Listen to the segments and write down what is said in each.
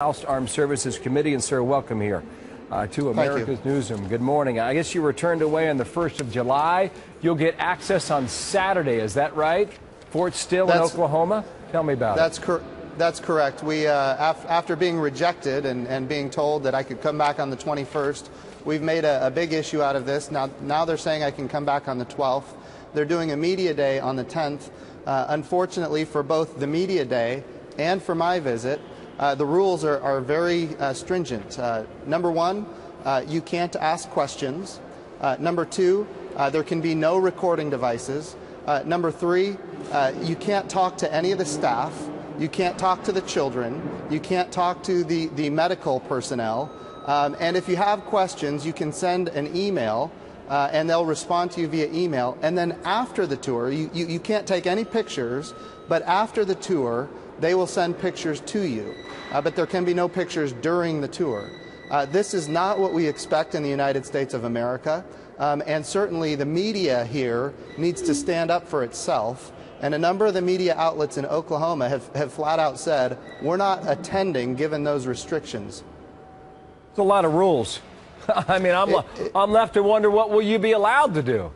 House Armed Services Committee, and sir, welcome here to America's Newsroom. Good morning. I guess you were turned away on the 1st of July. You'll get access on Saturday, is that right? Fort Still in Oklahoma? Tell me about it. That's correct. We, after being rejected and being told that I could come back on the 21st, we've made a big issue out of this. Now they're saying I can come back on the 12th. They're doing a media day on the 10th. Unfortunately, for both the media day and for my visit, the rules are very stringent. Number one, you can't ask questions. Number two, there can be no recording devices. Number three, you can't talk to any of the staff. You can't talk to the children. You can't talk to the medical personnel. And if you have questions, you can send an email, and they'll respond to you via email. And then after the tour, you can't take any pictures, but after the tour, they will send pictures to you, but there can be no pictures during the tour. This is not what we expect in the United States of America, and certainly the media here needs to stand up for itself. And a number of the media outlets in Oklahoma have flat out said, we're not attending given those restrictions. It's a lot of rules. I mean, I'm left to wonder, what will you be allowed to do?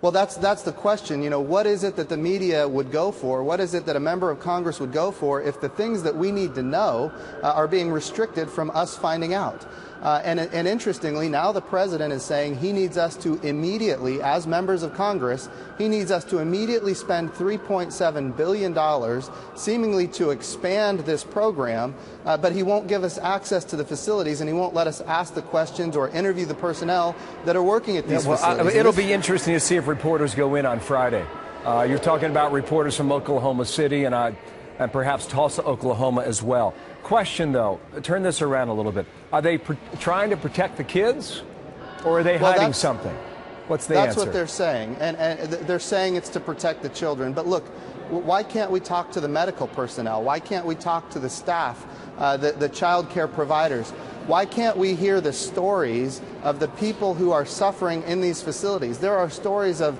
Well, that's the question. You know, what is it that the media would go for? What is it that a member of Congress would go for if the things that we need to know are being restricted from us finding out? And interestingly, now the president is saying he needs us to immediately, as members of Congress, he needs us to immediately spend $3.7 billion seemingly to expand this program, but he won't give us access to the facilities, and he won't let us ask the questions or interview the personnel that are working at these facilities. It'll be interesting to see if reporters go in on Friday. You're talking about reporters from Oklahoma City and perhaps Tulsa, Oklahoma as well. Question, though, turn this around a little bit. Are they trying to protect the kids, or are they hiding something? What's the answer? That's what they're saying, and they're saying it's to protect the children. But look, why can't we talk to the medical personnel? Why can't we talk to the staff, the child care providers? Why can't we hear the stories of the people who are suffering in these facilities? There are stories of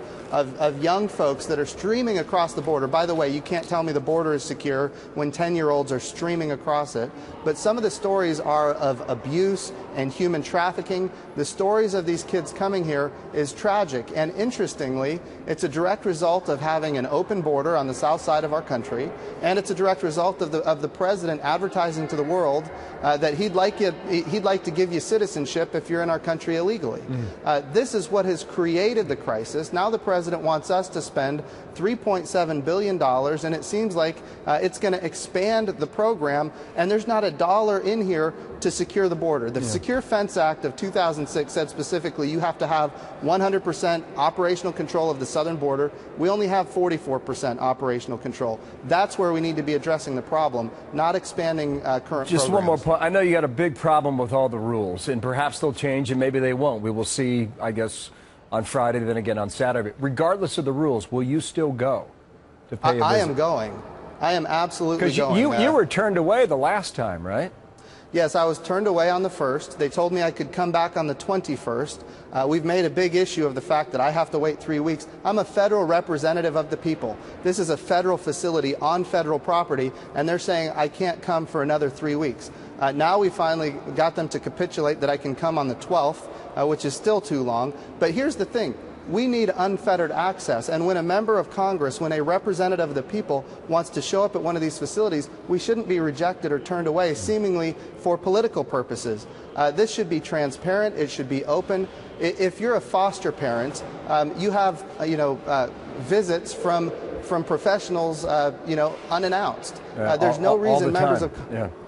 young folks that are streaming across the border. By the way, you can't tell me the border is secure when 10-year-olds are streaming across it. But some of the stories are of abuse and human trafficking. The stories of these kids coming here is tragic. And interestingly, it's a direct result of having an open border on the south side of our country. And it's a direct result of the president advertising to the world that he'd like to give you citizenship if you're in our country illegally. This is what has created the crisis. Now the president wants us to spend $3.7 billion, and it seems like it's going to expand the program, and there's not a dollar in here to secure the border. The Secure Fence Act of 2006 said specifically you have to have 100% operational control of the southern border. We only have 44% operational control. That's where we need to be addressing the problem, not expanding current programs. Just one more point. I know you got a big problem with all the rules, and perhaps they'll change, and maybe they won't. We will see, I guess, on Friday, then again on Saturday. Regardless of the rules, will you still go to pay a visit? I am going. I am absolutely going. Because you were turned away the last time, right? Yes, I was turned away on the 1st. They told me I could come back on the 21st. We've made a big issue of the fact that I have to wait 3 weeks. I'm a federal representative of the people. This is a federal facility on federal property, and they're saying I can't come for another 3 weeks. Now we finally got them to capitulate that I can come on the 12th, which is still too long. But here's the thing. We need unfettered access, and when a member of Congress, when a representative of the people wants to show up at one of these facilities, we shouldn't be rejected or turned away seemingly for political purposes. This should be transparent. It should be open. If you're a foster parent, you have visits from professionals, unannounced. There's no reason members of...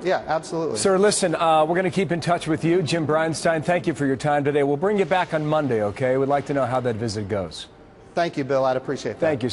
Yeah, absolutely. Sir, listen, we're going to keep in touch with you. Jim Bridenstine, thank you for your time today. We'll bring you back on Monday, okay? We'd like to know how that visit goes. Thank you, Bill. I'd appreciate that. Thank you.